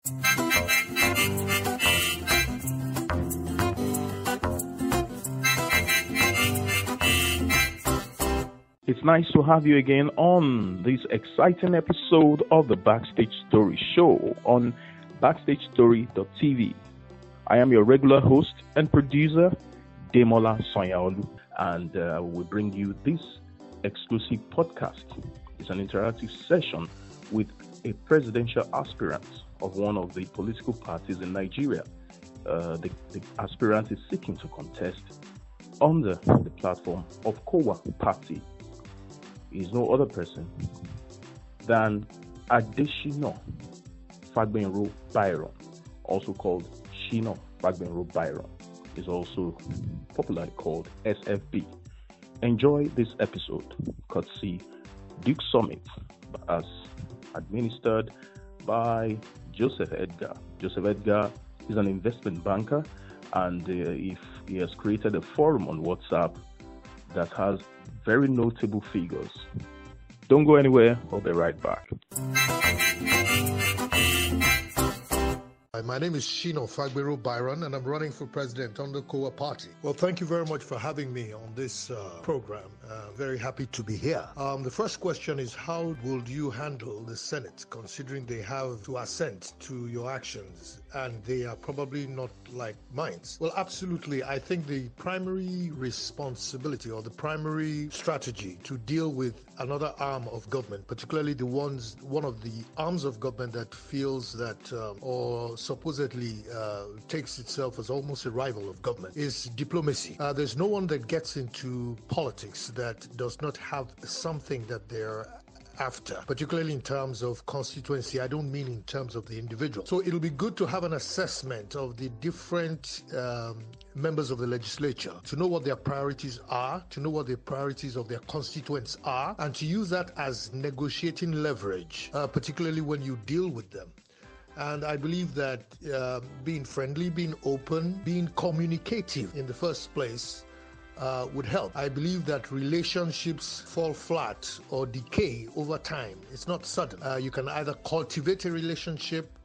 It's nice to have you again on this exciting episode of the Backstage Story Show on BackstageStory.tv. I am your regular host and producer, Demola Sonyaolu, and we bring you this exclusive podcast. It's an interactive session with a presidential aspirant of one of the political parties in Nigeria. The aspirant is seeking to contest under the platform of KOWA party. He is no other person than Sina Fagbenro Byron, also called Sina Fagbenro Byron. Is also popularly called SFB. Enjoy this episode, courtesy Duke Summit, as administered by Joseph Edgar. Joseph Edgar is an investment banker, and he has created a forum on WhatsApp that has very notable figures. Don't go anywhere, I'll be right back. My name is Sina Fagbenro Byron, and I'm running for president on the KOWA party. Well, thank you very much for having me on this program. Very happy to be here. The first question is, how would you handle the Senate, considering they have to assent to your actions and they are probably not like mine? Well, absolutely. I think the primary responsibility or the primary strategy to deal with another arm of government, particularly one of the arms of government that feels that or supposedly takes itself as almost a rival of government, is diplomacy. There's no one that gets into politics that does not have something that they're after, particularly in terms of constituency. I don't mean in terms of the individual. So it'll be good to have an assessment of the different members of the legislature, to know what their priorities are, to know what the priorities of their constituents are, and to use that as negotiating leverage, particularly when you deal with them. And I believe that being friendly, being open, being communicative in the first place would help. I believe that relationships fall flat or decay over time. It's not sudden. You can either cultivate a relationship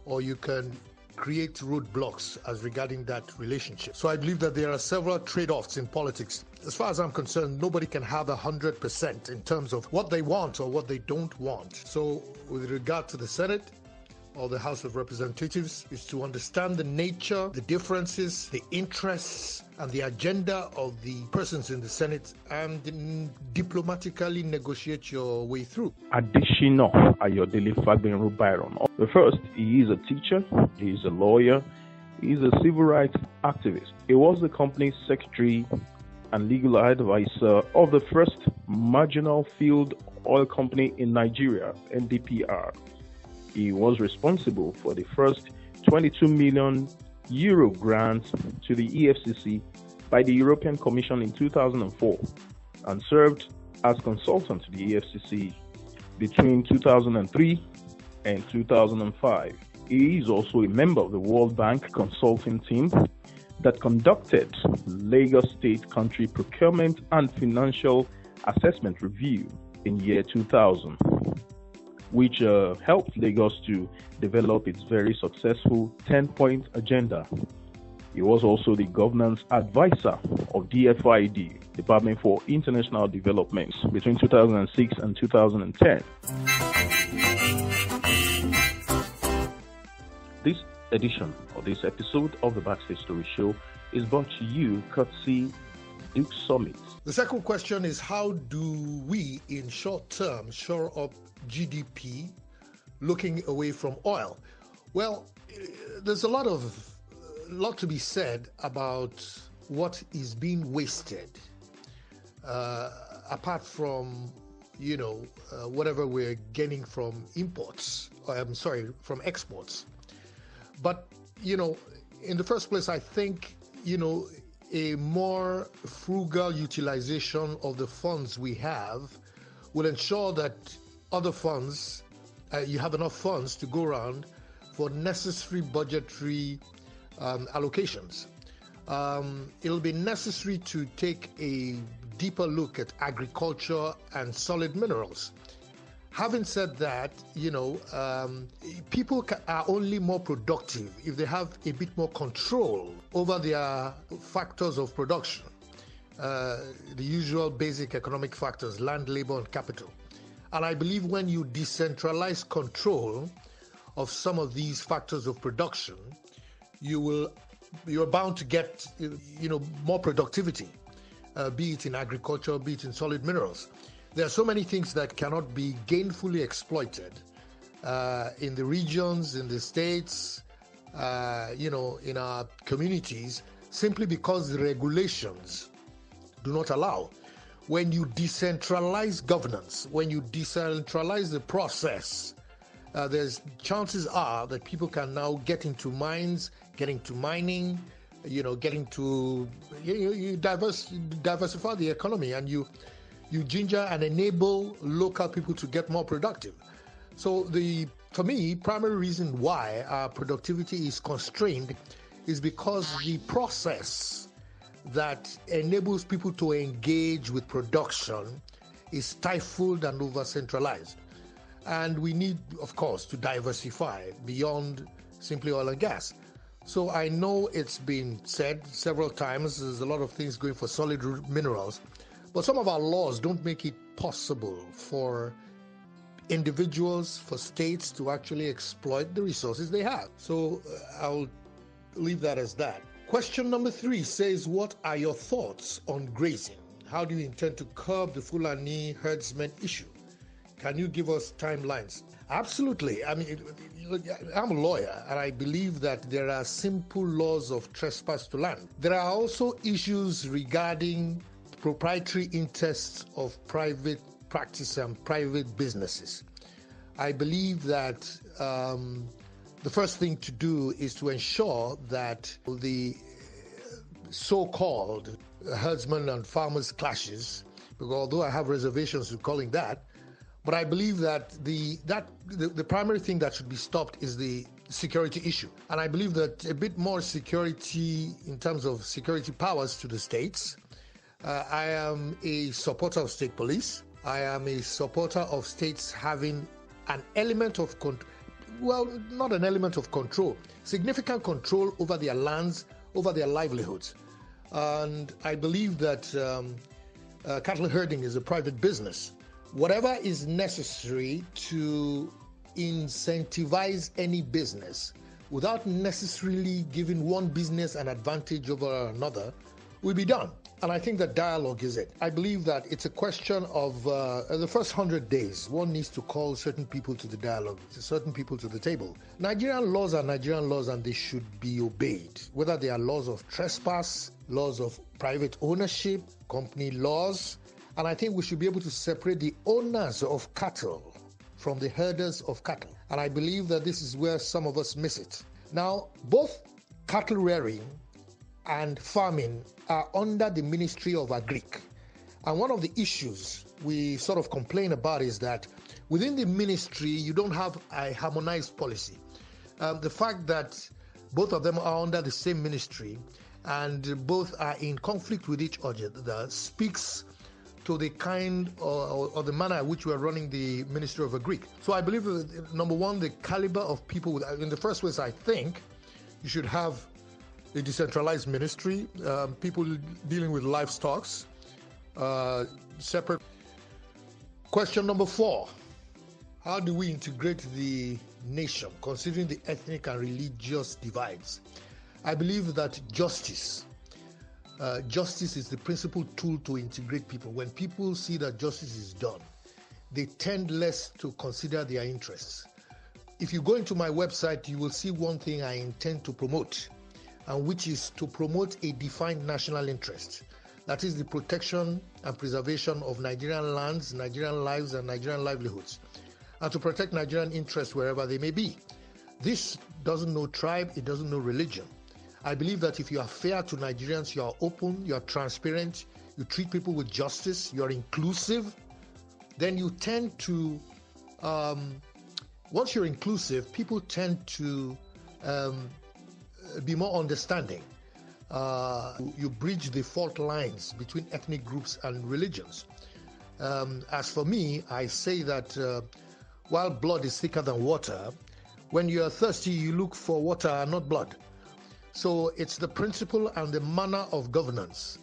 or you can create roadblocks as regarding that relationship. So I believe that there are several trade-offs in politics. As far as I'm concerned, nobody can have 100% in terms of what they want or what they don't want. So with regard to the Senate or the House of Representatives, is to understand the nature, the differences, the interests, and the agenda of the persons in the Senate and diplomatically negotiate your way through. Additional Ayodele Fagbenro Byron. The first, he is a teacher, he is a lawyer, he is a civil rights activist. He was the company's secretary and legal advisor of the first marginal field oil company in Nigeria, NDPR. He was responsible for the first 22 million euro grant to the EFCC by the European Commission in 2004 and served as consultant to the EFCC between 2003 and 2005. He is also a member of the World Bank consulting team that conducted Lagos State Country Procurement and Financial Assessment Review in year 2000. Which helped Lagos to develop its very successful 10-point agenda. He was also the governance advisor of DFID, Department for International Development, between 2006 and 2010. This edition or this episode of the Backstage Story Show is brought to you courtesy Duke Summit. The second question is, how do we, in short term, shore up GDP looking away from oil? Well, there's a lot to be said about what is being wasted, apart from, whatever we're getting from from exports. But, in the first place, I think, a more frugal utilization of the funds we have will ensure that other funds, you have enough funds to go around for necessary budgetary allocations. It'll be necessary to take a deeper look at agriculture and solid minerals. Having said that, people are only more productive if they have a bit more control over their factors of production, the usual basic economic factors, land, labor, and capital. And I believe when you decentralize control of some of these factors of production, you're bound to get, more productivity, be it in agriculture, be it in solid minerals. There are so many things that cannot be gainfully exploited in the regions, in the states, in our communities, simply because the regulations do not allow. When you decentralize governance, when you decentralize the process, there's chances are that people can now get into mines, get into mining, getting to you diversify the economy, and you ginger and enable local people to get more productive. So for me, primary reason why our productivity is constrained is because the process that enables people to engage with production is stifled and over-centralized. And we need, of course, to diversify beyond simply oil and gas. So I know it's been said several times, there's a lot of things going for solid minerals, but some of our laws don't make it possible for individuals, for states to actually exploit the resources they have. So I'll leave that as that. Question number 3 says, what are your thoughts on grazing? How do you intend to curb the Fulani herdsmen issue? Can you give us timelines? Absolutely. I mean, I'm a lawyer, and I believe that there are simple laws of trespass to land. There are also issues regarding proprietary interests of private practice and private businesses. I believe that the first thing to do is to ensure that the so-called herdsmen and farmers clashes, because although I have reservations with calling that, but I believe that the primary thing that should be stopped is the security issue. And I believe that a bit more security in terms of security powers to the states. I am a supporter of state police. I am a supporter of states having an element of not an element of control, significant control over their lands, over their livelihoods. And I believe that cattle herding is a private business. Whatever is necessary to incentivize any business without necessarily giving one business an advantage over another will be done. And I think that dialogue is it. I believe that it's a question of the first 100 days, one needs to call certain people to the dialogue, certain people to the table. Nigerian laws are Nigerian laws, and they should be obeyed, whether they are laws of trespass, laws of private ownership, company laws. And I think we should be able to separate the owners of cattle from the herders of cattle. And I believe that this is where some of us miss it. Now, both cattle rearing and farming are under the Ministry of Agric. And one of the issues we sort of complain about is that within the ministry, you don't have a harmonized policy. The fact that both of them are under the same ministry and both are in conflict with each other speaks to the kind or the manner in which we are running the Ministry of Agric. So I believe, number one, the caliber of people, in the first place, I think you should have a decentralized ministry, people dealing with livestock, separate. Question number 4, how do we integrate the nation, considering the ethnic and religious divides? I believe that justice is the principal tool to integrate people. When people see that justice is done, they tend less to consider their interests. If you go into my website, you will see one thing I intend to promote, and which is to promote a defined national interest. That is the protection and preservation of Nigerian lands, Nigerian lives, and Nigerian livelihoods, and to protect Nigerian interests wherever they may be. This doesn't know tribe, it doesn't know religion. I believe that if you are fair to Nigerians, you are open, you are transparent, you treat people with justice, you are inclusive, then you tend to, once you're inclusive, people tend to be more understanding. You bridge the fault lines between ethnic groups and religions. As for me, I say that while blood is thicker than water, when you are thirsty, you look for water and not blood. So it's the principle and the manner of governance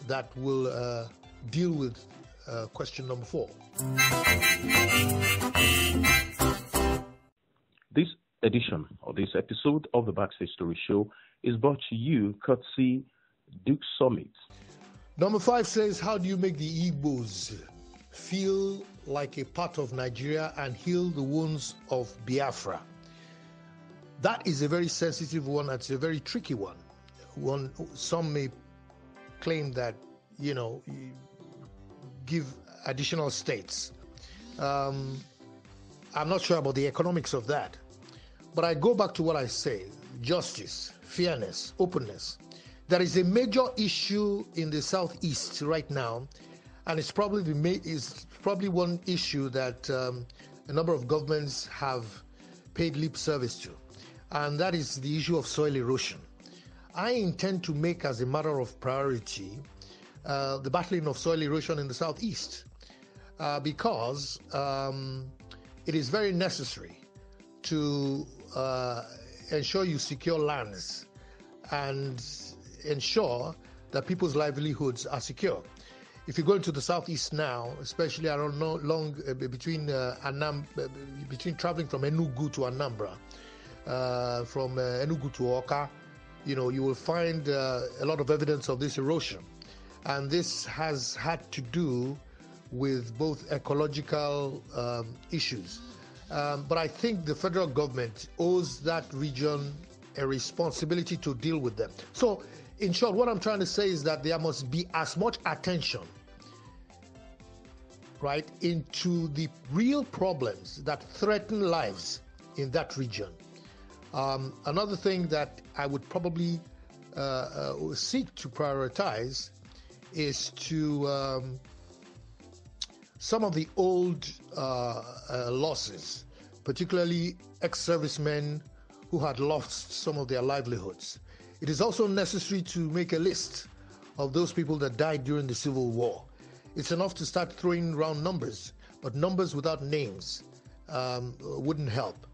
that will deal with question number 4. This edition or this episode of the Backstage Story Show is brought to you courtesy Duke Summit. Number 5 says, how do you make the Igbos feel like a part of Nigeria and heal the wounds of Biafra? That is a very sensitive one. It's a very tricky one. Some may claim that, give additional states. I'm not sure about the economics of that. But I go back to what I say, justice, fairness, openness. There is a major issue in the Southeast right now, and it's probably one issue that a number of governments have paid lip service to, and that is the issue of soil erosion. I intend to make as a matter of priority the battling of soil erosion in the Southeast because it is very necessary to ensure you secure lands and ensure that people's livelihoods are secure. If you go into the Southeast now, especially around between traveling from Enugu to Anambra, from Enugu to Oka, you will find a lot of evidence of this erosion. And this has had to do with both ecological issues. But I think the federal government owes that region a responsibility to deal with them. So, in short, what I'm trying to say is that there must be as much attention, right, into the real problems that threaten lives in that region. Another thing that I would probably seek to prioritize is to some of the old losses, particularly ex-servicemen who had lost some of their livelihoods. It is also necessary to make a list of those people that died during the Civil War. It's enough to start throwing around numbers, but numbers without names wouldn't help.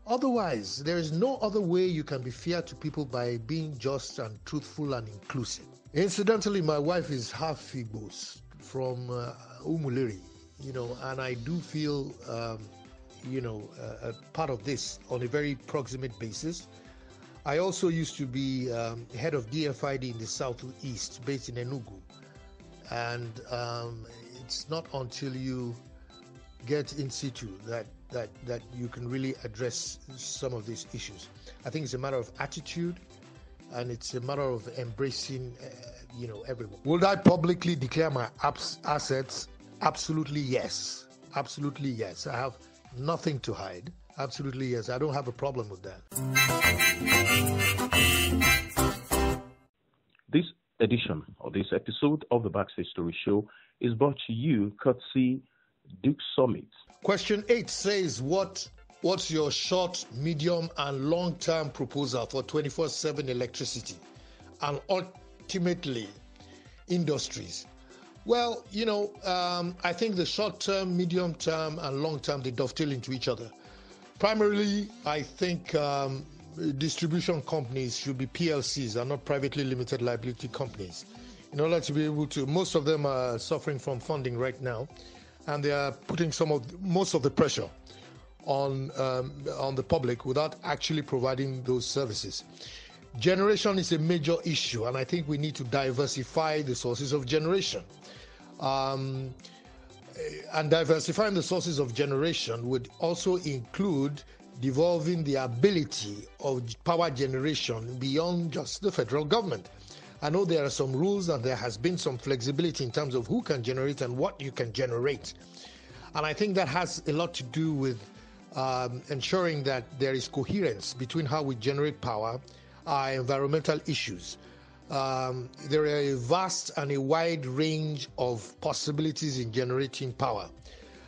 Otherwise, there is no other way you can be fair to people by being just and truthful and inclusive. Incidentally, my wife is half Igbos from Umuleri, and I do feel, a part of this on a very proximate basis. I also used to be head of DFID in the Southeast, based in Enugu. And it's not until you get in situ that you can really address some of these issues. I think it's a matter of attitude, and it's a matter of embracing, everyone. Would I publicly declare my assets? Absolutely yes. Absolutely yes. I have nothing to hide. Absolutely yes. I don't have a problem with that. This edition or this episode of the Backstage Story Show is brought to you courtesy Duke Summit. Question 8 says, what's your short, medium, and long-term proposal for 24/7 electricity and ultimately industries? Well, I think the short-term, medium-term, and long-term, they dovetail into each other. Primarily, I think distribution companies should be PLCs and not privately limited liability companies. In order to be able to, most of them are suffering from funding right now, and they are putting most of the pressure on the public without actually providing those services. Generation is a major issue, and I think we need to diversify the sources of generation. And diversifying the sources of generation would also include devolving the ability of power generation beyond just the federal government. I know there are some rules and there has been some flexibility in terms of who can generate and what you can generate. And I think that has a lot to do with ensuring that there is coherence between how we generate power, our environmental issues. There are a vast and a wide range of possibilities in generating power.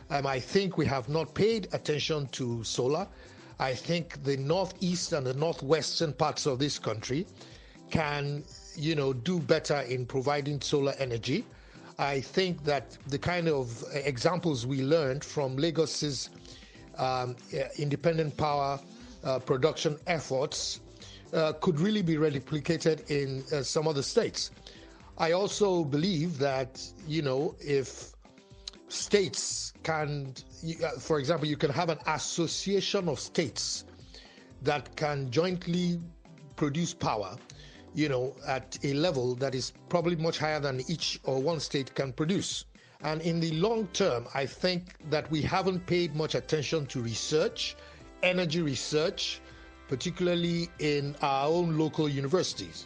I think we have not paid attention to solar. I think the northeast and the northwestern parts of this country can, do better in providing solar energy. I think that the kind of examples we learned from Lagos's independent power production efforts could really be replicated in some other states. I also believe that, if states can, for example, you can have an association of states that can jointly produce power, at a level that is probably much higher than each or one state can produce. And in the long term, I think that we haven't paid much attention to research, energy research, particularly in our own local universities.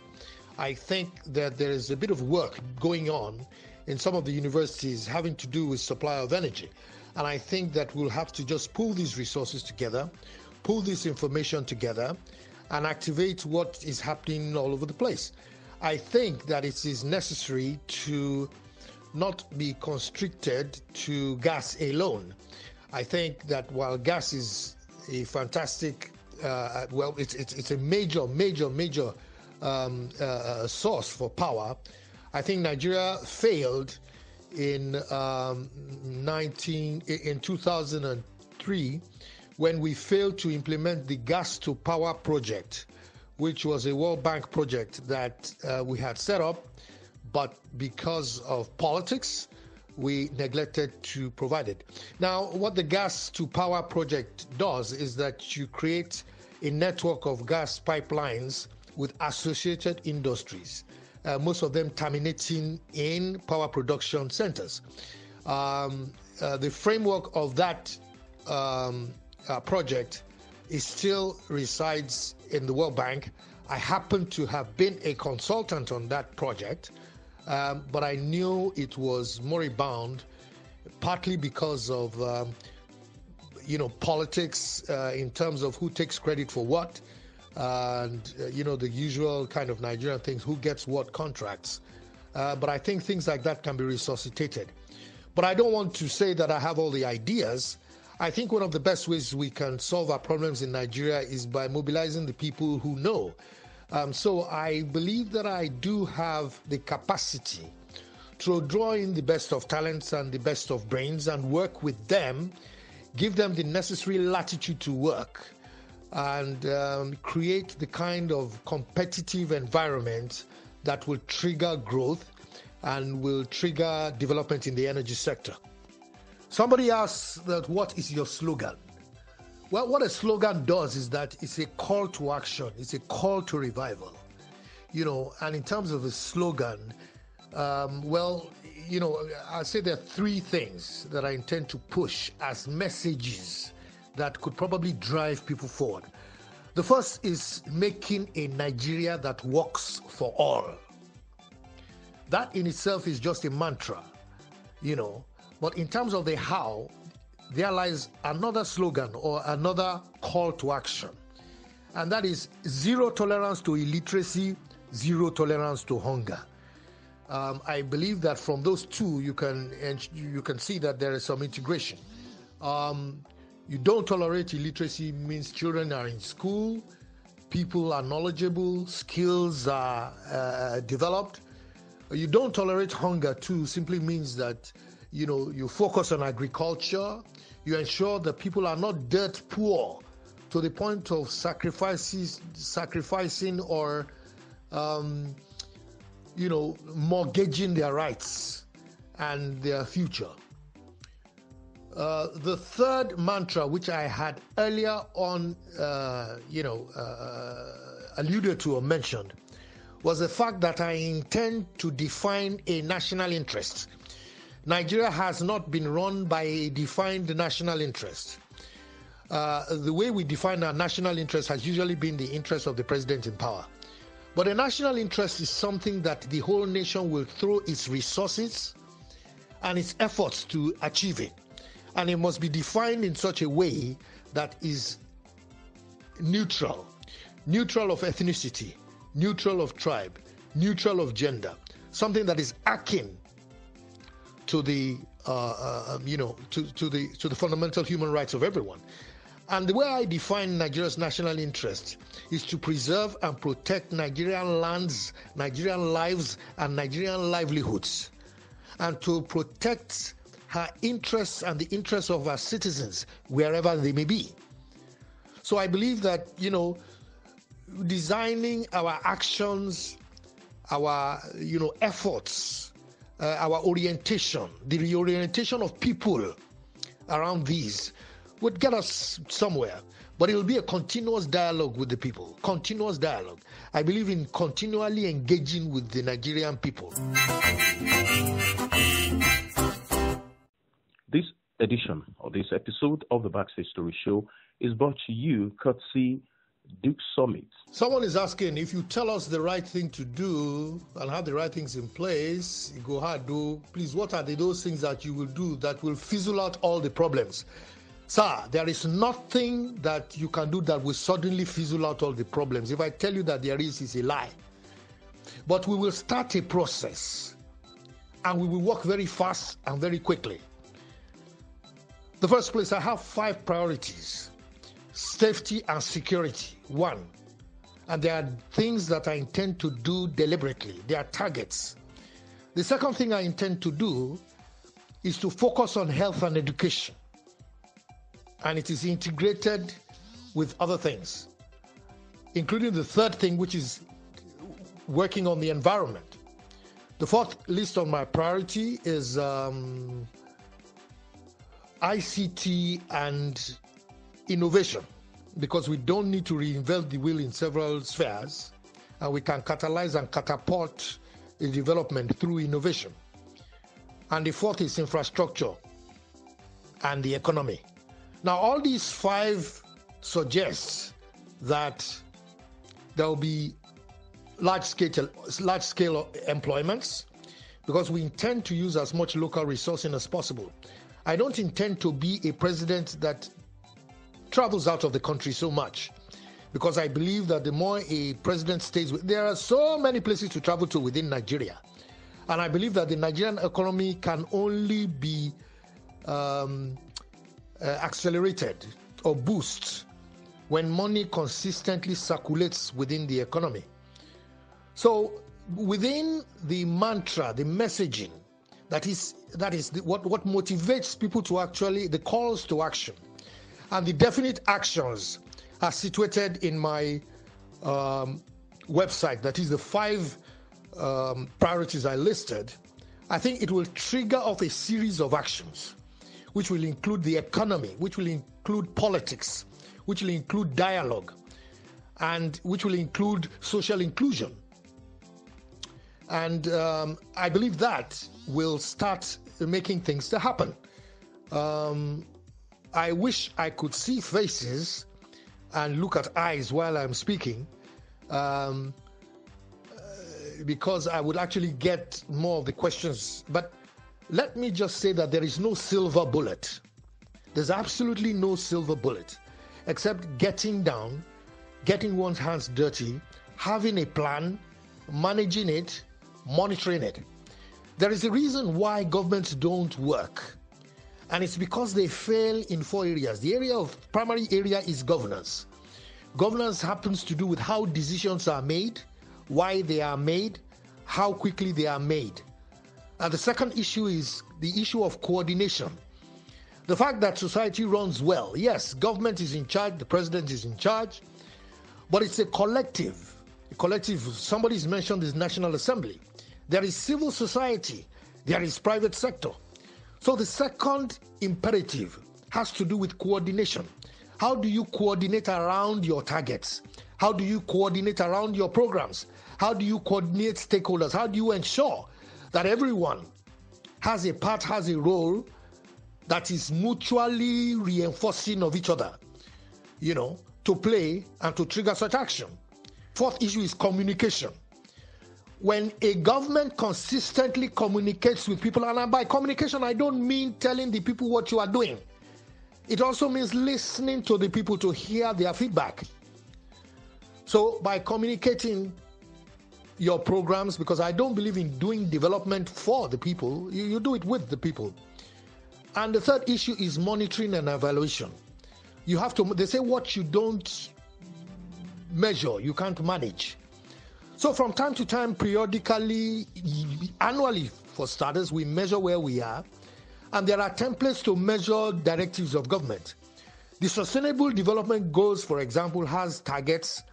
I think that there is a bit of work going on in some of the universities having to do with supply of energy. And I think that we'll have to just pull these resources together, pull this information together, and activate what is happening all over the place. I think that it is necessary to not be constricted to gas alone. I think that while gas is a fantastic, it's a major source for power, I think Nigeria failed in 2003 when we failed to implement the gas to power project, which was a World Bank project that we had set up, but because of politics, we neglected to provide it. Now, what the gas to power project does is that you create a network of gas pipelines with associated industries, most of them terminating in power production centers. The framework of that project still resides in the World Bank. I happen to have been a consultant on that project, but I knew it was moribund, partly because of politics in terms of who takes credit for what, and the usual kind of Nigerian things, who gets what contracts. But I think things like that can be resuscitated. But I don't want to say that I have all the ideas. I think one of the best ways we can solve our problems in Nigeria is by mobilizing the people who know. So I believe that I do have the capacity to draw in the best of talents and the best of brains and work with them, give them the necessary latitude to work, and create the kind of competitive environment that will trigger growth and will trigger development in the energy sector. Somebody asks that, what is your slogan? Well, what a slogan does is that it's a call to action, it's a call to revival. And in terms of a slogan, I'll say there are three things that I intend to push as messages that could probably drive people forward. The first is making a Nigeria that works for all. That in itself is just a mantra, but in terms of the how, there lies another slogan or another call to action, and that is zero tolerance to illiteracy, zero tolerance to hunger. I believe that from those two, you can see that there is some integration. You don't tolerate illiteracy means children are in school, people are knowledgeable, skills are developed. You don't tolerate hunger too simply means that you focus on agriculture, you ensure that people are not dirt poor to the point of sacrificing or mortgaging their rights and their future. The third mantra, which I had earlier on, alluded to or mentioned, was the fact that I intend to define a national interest. Nigeria has not been run by a defined national interest. The way we define our national interest has usually been the interest of the president in power. But a national interest is something that the whole nation will throw its resources and its efforts to achieve it. And it must be defined in such a way that is neutral of ethnicity, neutral of tribe, neutral of gender, something that is akin to the to the fundamental human rights of everyone. And the way I define Nigeria's national interest is to preserve and protect Nigerian lands, Nigerian lives, and Nigerian livelihoods, and to protect her interests and the interests of her citizens wherever they may be. So I believe that, designing our actions, our, efforts, our orientation, the reorientation of people around these would get us somewhere. But it will be a continuous dialogue with the people, continuous dialogue. I believe in continually engaging with the Nigerian people. This edition or this episode of the Backstage Story Show is brought to you courtesy Duke Summit. Someone is asking, if you tell us the right thing to do and have the right things in place, you go hard, please, what are those things that you will do that will fizzle out all the problems? Sir, there is nothing that you can do that will suddenly fizzle out all the problems. If I tell you that there is, it's a lie. But we will start a process and we will work very fast and very quickly. The first place, I have 5 priorities. Safety and security, 1. And there are things that I intend to do deliberately. They are targets. The second thing I intend to do is to focus on health and education. And it is integrated with other things, including the third thing, which is working on the environment. The fourth list on my priority is ICT and innovation, because we don't need to reinvent the wheel in several spheres, and we can catalyze and catapult the development through innovation. And the fourth is infrastructure and the economy. Now, all these 5 suggest that there will be large-scale employments, because we intend to use as much local resourcing as possible. I don't intend to be a president that travels out of the country so much, because I believe that the more a president stays there are so many places to travel to within Nigeria. And I believe that the Nigerian economy can only be accelerated or boosted when money consistently circulates within the economy. So within the mantra, the messaging, that is what motivates people to actually, the calls to action and the definite actions are situated in my website. That is the 5 priorities I listed. I think it will trigger off a series of actions, which will include the economy, which will include politics, which will include dialogue, and which will include social inclusion. And I believe that will start making things to happen. I wish I could see faces and look at eyes while I'm speaking, because I would actually get more of the questions. But let me just say that there is no silver bullet. There's absolutely no silver bullet, except getting down, getting one's hands dirty, having a plan, managing it, monitoring it. There is a reason why governments don't work, and it's because they fail in 4 areas. The primary area is governance. Governance happens to do with how decisions are made, why they are made, how quickly they are made. And the second issue is the issue of coordination. The fact that society runs well. Yes, government is in charge, the president is in charge, but it's a collective. Somebody's mentioned this National Assembly. There is civil society, there is private sector. So the second imperative has to do with coordination. How do you coordinate around your targets? How do you coordinate around your programs? How do you coordinate stakeholders? How do you ensure that everyone has a part, has a role that is mutually reinforcing of each other, to play and to trigger such action? Fourth issue is communication. When a government consistently communicates with people, and by communication I don't mean telling the people what you are doing. It also means listening to the people to hear their feedback. So by communicating your programs, because I don't believe in doing development for the people, you do it with the people. And the third issue is monitoring and evaluation. You have to, they say what you don't measure, you can't manage. So from time to time, periodically, annually for starters, we measure where we are And there are templates to measure directives of government. The Sustainable Development Goals, for example, has targets,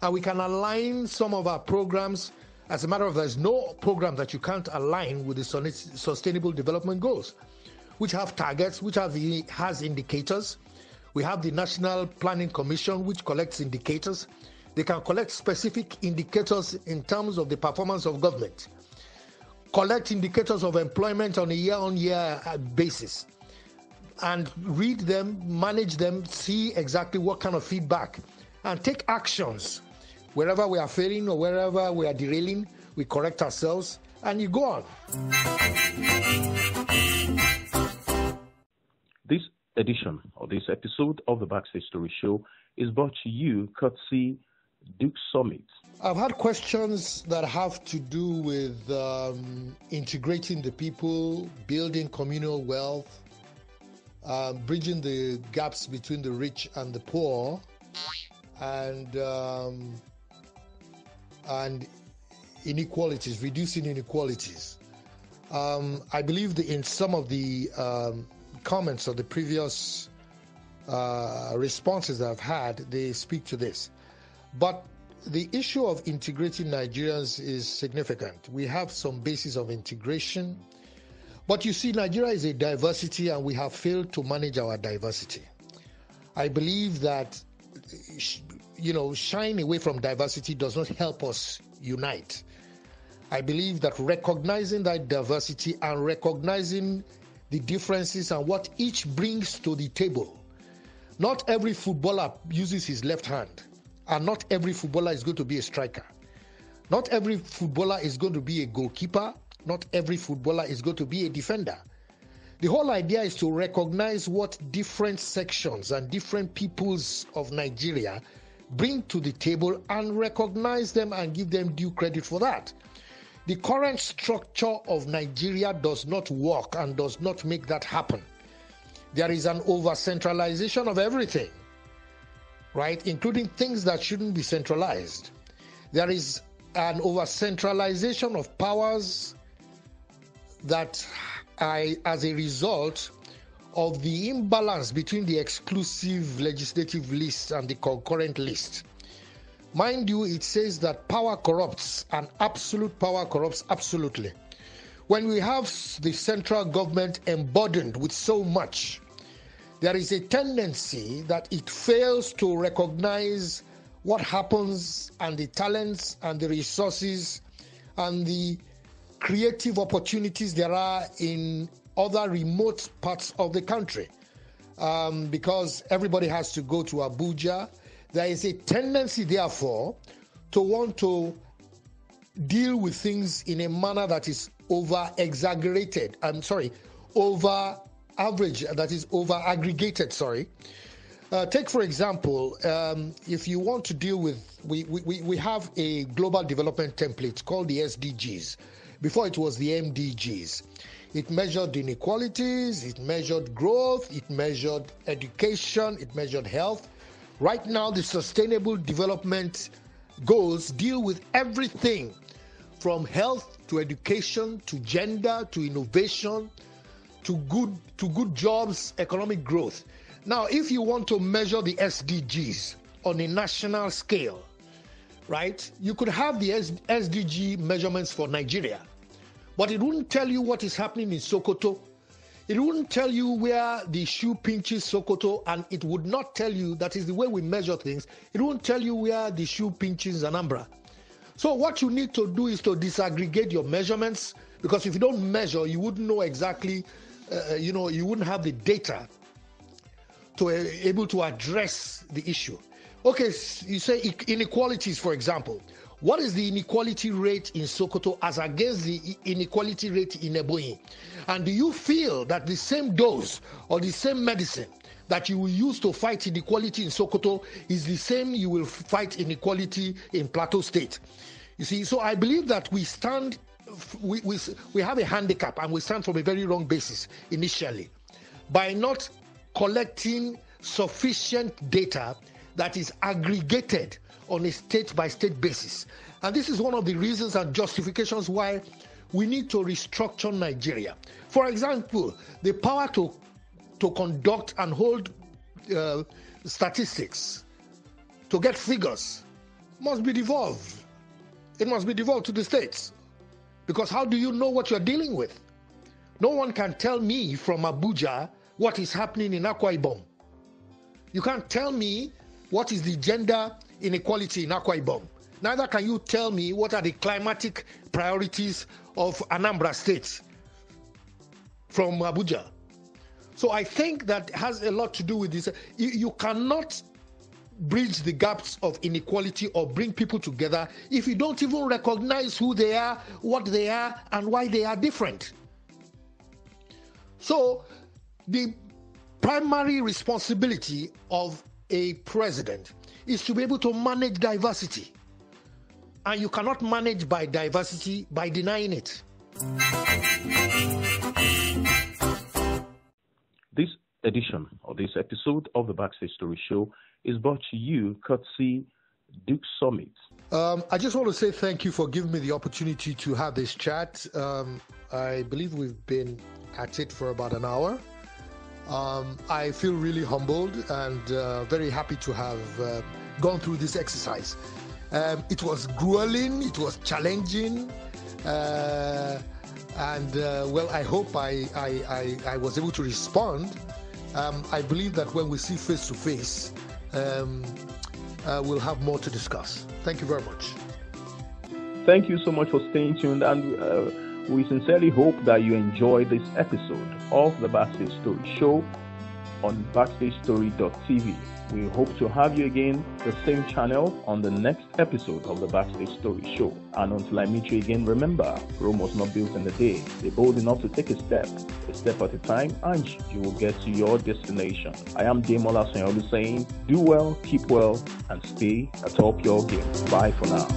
and we can align some of our programs. As a matter of fact, there's no program that you can't align with the Sustainable Development Goals, which have targets, which has indicators. We have the National Planning Commission, which collects indicators. They can collect specific indicators in terms of the performance of government, collect indicators of employment on a year-on-year basis, and read them, manage them, see exactly what kind of feedback, and take actions. Wherever we are failing or wherever we are derailing, we correct ourselves, and you go on. This edition or this episode of the Backstage Story Show is brought to you courtesy Duke Summit. I've had questions that have to do with integrating the people, building communal wealth, bridging the gaps between the rich and the poor, and inequalities, reducing inequalities. I believe that in some of the comments of the previous responses I've had, they speak to this. But the issue of integrating Nigerians is significant. We have some basis of integration. But you see, Nigeria is a diversity, and we have failed to manage our diversity. I believe that, shying away from diversity does not help us unite. I believe that recognizing that diversity and recognizing the differences and what each brings to the table. Not every footballer uses his left hand, and not every footballer is going to be a striker. Not every footballer is going to be a goalkeeper. Not every footballer is going to be a defender. The whole idea is to recognize what different sections and different peoples of Nigeria bring to the table and recognize them and give them due credit for that. The current structure of Nigeria does not work and does not make that happen. There is an over-centralization of everything, right? Including things that shouldn't be centralized. There is an over-centralization of powers that as a result of the imbalance between the exclusive legislative list and the concurrent list. Mind you, it says that power corrupts, and absolute power corrupts absolutely. When we have the central government emboldened with so much, there is a tendency that it fails to recognize what happens and the talents and the resources and the creative opportunities there are in other remote parts of the country. Because everybody has to go to Abuja, there is a tendency, therefore, to want to deal with things in a manner that is over-aggregated, Take, for example, if you want to deal with, we have a global development template called the SDGs. Before it was the MDGs. It measured inequalities, it measured growth, it measured education, it measured health. Right now, the Sustainable Development Goals deal with everything from health to education to gender to innovation to good jobs, economic growth. Now, if you want to measure the SDGs on a national scale, right, you could have the SDG measurements for Nigeria, but it wouldn't tell you what is happening in Sokoto. It wouldn't tell you where the shoe pinches Sokoto, and it would not tell you, that is the way we measure things, it won't tell you where the shoe pinches Anambra. So what you need to do is to disaggregate your measurements, because if you don't measure, you wouldn't know exactly, you wouldn't have the data to able to address the issue. Okay, you say inequalities, for example. What is the inequality rate in Sokoto as against the inequality rate in Ebonyi? And do you feel that the same dose or the same medicine that you will use to fight inequality in Sokoto is the same you will fight inequality in Plateau State? You see, so I believe that we have a handicap, and we stand from a very wrong basis initially by not collecting sufficient data that is aggregated on a state-by-state basis. And this is one of the reasons and justifications why we need to restructure Nigeria. For example, the power to conduct and hold statistics, to get figures, must be devolved. It must be devolved to the states. Because how do you know what you're dealing with? No one can tell me from Abuja what is happening in Akwa Ibom. You can't tell me what is the gender inequality in Akwa Ibom. Neither can you tell me what are the climatic priorities of Anambra State from Abuja. So I think that has a lot to do with this. You cannot bridge the gaps of inequality or bring people together if you don't even recognize who they are, what they are, and why they are different. So the primary responsibility of a president is to be able to manage diversity. And you cannot manage by diversity by denying it. This edition or this episode of the Backstage Story Show is brought to you courtesy Duke Summit. I just want to say thank you for giving me the opportunity to have this chat. I believe we've been at it for about an hour. I feel really humbled and very happy to have gone through this exercise. It was grueling, it was challenging, and well, I hope I was able to respond. I believe that when we see face to face, we'll have more to discuss. Thank you very much. Thank you so much for staying tuned, and we sincerely hope that you enjoyed this episode of the Backstage Story Show on backstagestory.tv. We hope to have you again, the same channel, on the next episode of the Backstage Story Show. And until I meet you again, remember, Rome was not built in a day. Be bold enough to take a step at a time, and you will get to your destination. I am Demola Sanyolu saying, do well, keep well, and stay atop your game. Bye for now.